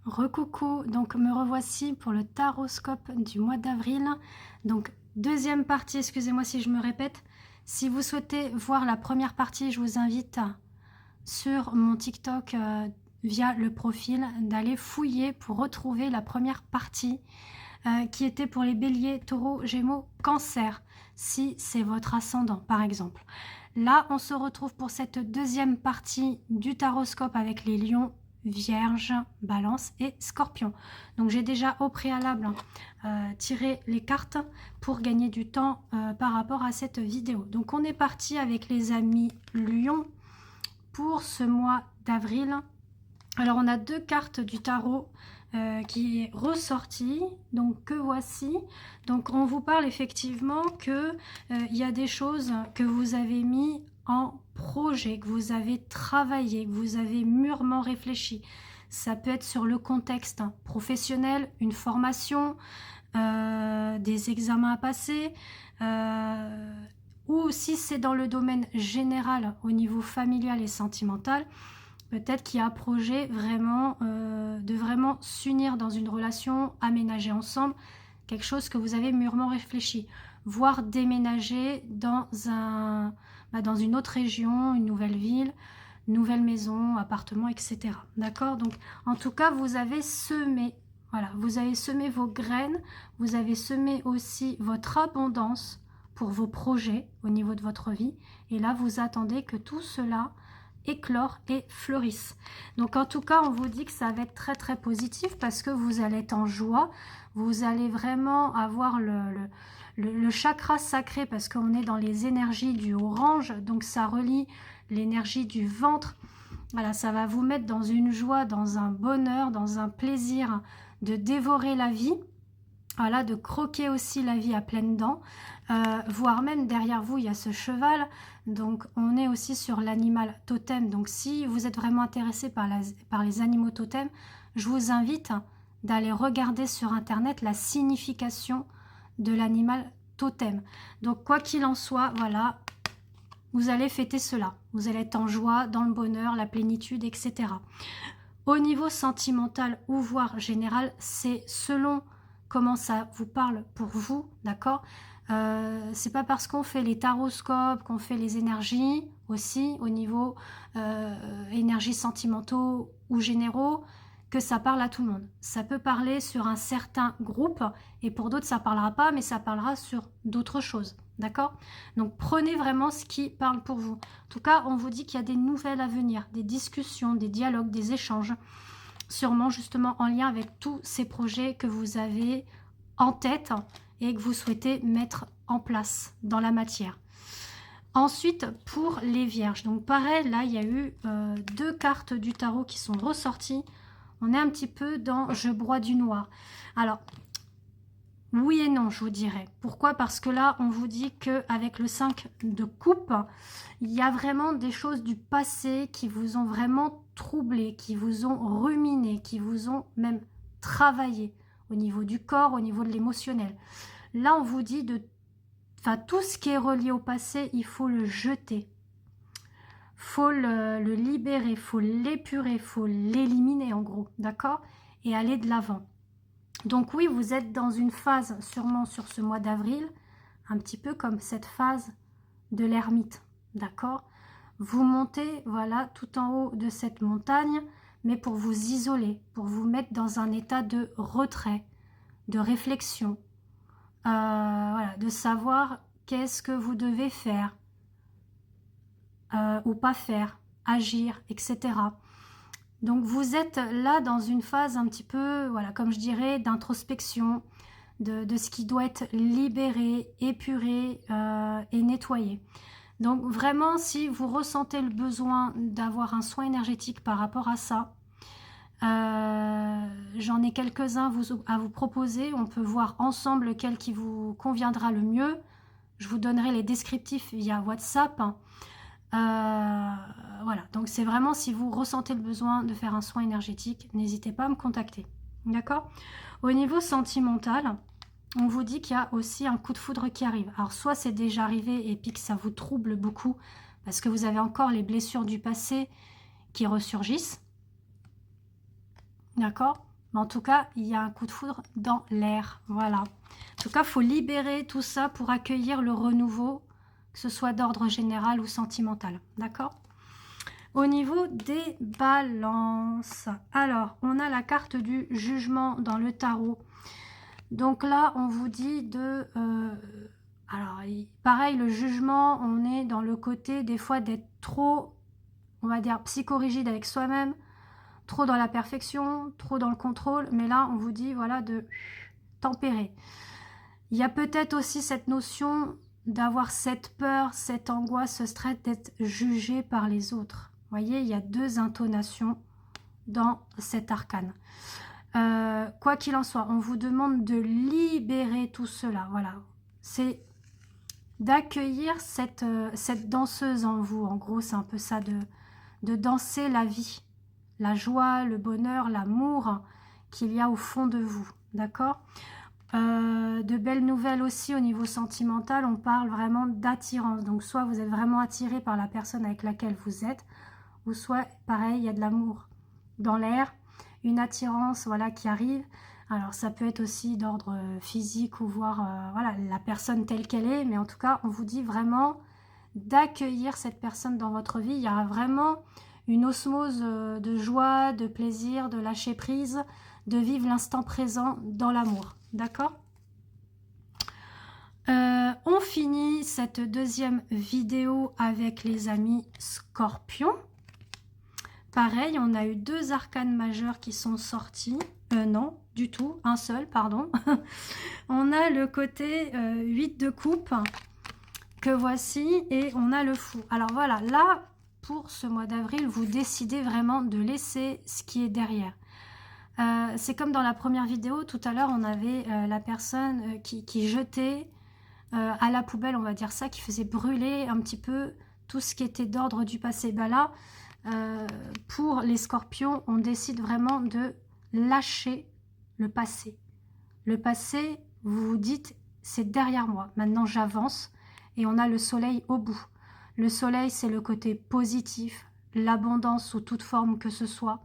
Recoucou, donc me revoici pour le taroscope du mois d'avril. Donc deuxième partie, excusez-moi si je me répète. Si vous souhaitez voir la première partie, je vous invite sur mon TikTok via le profil d'aller fouiller pour retrouver la première partie qui était pour les béliers, taureaux, gémeaux, cancer, si c'est votre ascendant par exemple. Là, on se retrouve pour cette deuxième partie du taroscope avec les lions, Vierge, Balance et Scorpion. Donc j'ai déjà au préalable tiré les cartes pour gagner du temps par rapport à cette vidéo. Donc on est parti avec les amis Lion pour ce mois d'avril. Alors on a deux cartes du tarot qui est ressortie, donc que voici. Donc on vous parle effectivement que il y a des choses que vous avez mis en projet, que vous avez travaillé, que vous avez mûrement réfléchi. Ça peut être sur le contexte professionnel, une formation, des examens à passer, ou si c'est dans le domaine général au niveau familial et sentimental, peut-être qu'il y a un projet vraiment de vraiment s'unir dans une relation, aménager ensemble, quelque chose que vous avez mûrement réfléchi, voire déménager dans dans une autre région, une nouvelle ville, nouvelle maison, appartement, etc. D'accord? Donc, en tout cas, vous avez semé, voilà, vous avez semé vos graines, vous avez semé aussi votre abondance pour vos projets au niveau de votre vie. Et là, vous attendez que tout cela éclore et fleurissent. Donc en tout cas, on vous dit que ça va être très très positif parce que vous allez être en joie, vous allez vraiment avoir le chakra sacré parce qu'on est dans les énergies du orange, donc ça relie l'énergie du ventre. Voilà, ça va vous mettre dans une joie, dans un bonheur, dans un plaisir de dévorer la vie. Voilà, de croquer aussi la vie à pleines dents, voire même derrière vous il y a ce cheval, donc on est aussi sur l'animal totem. Donc si vous êtes vraiment intéressé par les animaux totems, je vous invite d'aller regarder sur internet la signification de l'animal totem. Donc quoi qu'il en soit, voilà, vous allez fêter cela, vous allez être en joie, dans le bonheur, la plénitude, etc. Au niveau sentimental ou voire général, c'est selon comment ça vous parle pour vous, d'accord? C'est pas parce qu'on fait les taroscopes, qu'on fait les énergies aussi au niveau énergies sentimentaux ou généraux, que ça parle à tout le monde. Ça peut parler sur un certain groupe et pour d'autres ça parlera pas, mais ça parlera sur d'autres choses, d'accord? Donc prenez vraiment ce qui parle pour vous. En tout cas, on vous dit qu'il y a des nouvelles à venir, des discussions, des dialogues, des échanges, sûrement justement en lien avec tous ces projets que vous avez en tête et que vous souhaitez mettre en place dans la matière. Ensuite, pour les vierges, donc pareil, là il y a eu deux cartes du tarot qui sont ressorties. On est un petit peu dans je broie du noir. Alors, oui et non, je vous dirais. Pourquoi? Parce que là, on vous dit qu'avec le 5 de coupe, il y a vraiment des choses du passé qui vous ont vraiment troublé, qui vous ont ruminé, qui vous ont même travaillé au niveau du corps, au niveau de l'émotionnel. Là, on vous dit tout ce qui est relié au passé, il faut le jeter. Faut le libérer, faut l'épurer, faut l'éliminer en gros, d'accord? Et aller de l'avant. Donc oui, vous êtes dans une phase, sûrement sur ce mois d'avril, un petit peu comme cette phase de l'ermite, d'accord? Vous montez, voilà, tout en haut de cette montagne, mais pour vous isoler, pour vous mettre dans un état de retrait, de réflexion, voilà, de savoir qu'est-ce que vous devez faire ou pas faire, agir, etc. Donc vous êtes là dans une phase un petit peu, voilà, comme je dirais, d'introspection, de ce qui doit être libéré, épuré et nettoyé. Donc vraiment, si vous ressentez le besoin d'avoir un soin énergétique par rapport à ça, j'en ai quelques-uns à vous proposer. On peut voir ensemble lequel qui vous conviendra le mieux. Je vous donnerai les descriptifs via WhatsApp. Voilà, donc c'est vraiment si vous ressentez le besoin de faire un soin énergétique, n'hésitez pas à me contacter. D'accord? Au niveau sentimental, on vous dit qu'il y a aussi un coup de foudre qui arrive. Alors soit c'est déjà arrivé et puis que ça vous trouble beaucoup parce que vous avez encore les blessures du passé qui ressurgissent. D'accord? Mais en tout cas, il y a un coup de foudre dans l'air. Voilà. En tout cas, il faut libérer tout ça pour accueillir le renouveau, que ce soit d'ordre général ou sentimental. D'accord? Au niveau des balances, alors, on a la carte du jugement dans le tarot. Donc là, on vous dit de... alors, pareil, le jugement, on est dans le côté des fois d'être trop, on va dire, psychorigide avec soi-même, trop dans la perfection, trop dans le contrôle. Mais là, on vous dit, voilà, de tempérer. Il y a peut-être aussi cette notion d'avoir cette peur, cette angoisse, ce stress d'être jugé par les autres. Vous voyez, il y a deux intonations dans cet arcane. Quoi qu'il en soit, on vous demande de libérer tout cela. Voilà, c'est d'accueillir cette danseuse en vous. En gros, c'est un peu ça, de danser la vie, la joie, le bonheur, l'amour qu'il y a au fond de vous. D'accord? De belles nouvelles aussi au niveau sentimental, on parle vraiment d'attirance. Donc soit vous êtes vraiment attiré par la personne avec laquelle vous êtes, ou soit pareil, il y a de l'amour dans l'air, une attirance, voilà, qui arrive. Alors ça peut être aussi d'ordre physique ou voir voilà, la personne telle qu'elle est, mais en tout cas on vous dit vraiment d'accueillir cette personne dans votre vie. Il y aura vraiment une osmose de joie, de plaisir, de lâcher prise, de vivre l'instant présent dans l'amour. D'accord? On finit cette deuxième vidéo avec les amis Scorpions. Pareil, on a eu deux arcanes majeurs qui sont sortis. Non, du tout, un seul, pardon. On a le côté 8 de coupe que voici et on a le fou. Alors voilà, là, pour ce mois d'avril, vous décidez vraiment de laisser ce qui est derrière. C'est comme dans la première vidéo, tout à l'heure, on avait la personne qui jetait à la poubelle, on va dire ça, qui faisait brûler un petit peu tout ce qui était d'ordre du passé. Ben là, pour les scorpions, on décide vraiment de lâcher le passé. Le passé, vous vous dites, c'est derrière moi. Maintenant, j'avance et on a le soleil au bout. Le soleil, c'est le côté positif, l'abondance sous toute forme que ce soit.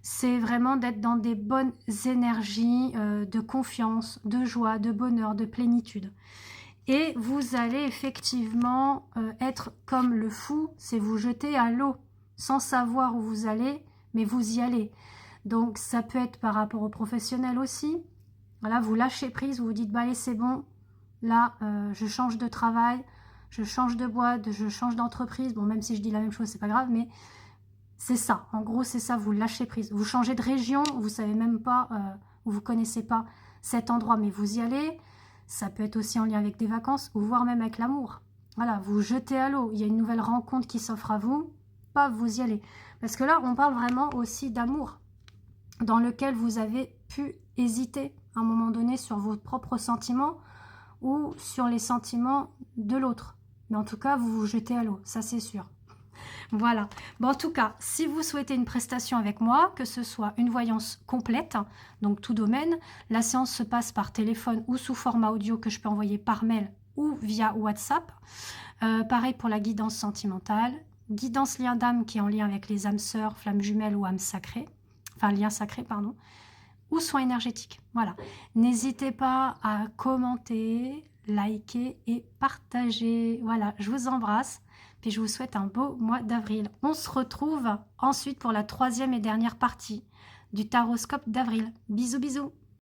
C'est vraiment d'être dans des bonnes énergies de confiance, de joie, de bonheur, de plénitude. Et vous allez effectivement être comme le fou, c'est vous jeter à l'eau sans savoir où vous allez, mais vous y allez. Donc ça peut être par rapport aux professionnels aussi. Voilà, vous lâchez prise, vous vous dites, bah allez, c'est bon, là, je change de travail, je change de boîte, je change d'entreprise. Bon, même si je dis la même chose, c'est pas grave, mais c'est ça. En gros, c'est ça, vous lâchez prise. Vous changez de région, vous savez même pas, ou vous connaissez pas cet endroit, mais vous y allez. Ça peut être aussi en lien avec des vacances, ou voire même avec l'amour. Voilà, vous jetez à l'eau, il y a une nouvelle rencontre qui s'offre à vous, paf, vous y allez. Parce que là, on parle vraiment aussi d'amour, dans lequel vous avez pu hésiter à un moment donné sur vos propres sentiments ou sur les sentiments de l'autre. Mais en tout cas, vous vous jetez à l'eau, ça c'est sûr. Voilà. Bon, en tout cas, si vous souhaitez une prestation avec moi, que ce soit une voyance complète, donc tout domaine, la séance se passe par téléphone ou sous format audio que je peux envoyer par mail ou via WhatsApp. Pareil pour la guidance sentimentale, guidance lien d'âme qui est en lien avec les âmes sœurs, flammes jumelles ou âmes sacrées, enfin lien sacré, pardon, ou soins énergétiques. Voilà. N'hésitez pas à commenter, liker et partager. Voilà, je vous embrasse. Puis je vous souhaite un beau mois d'avril. On se retrouve ensuite pour la troisième et dernière partie du taroscope d'avril. Bisous, bisous.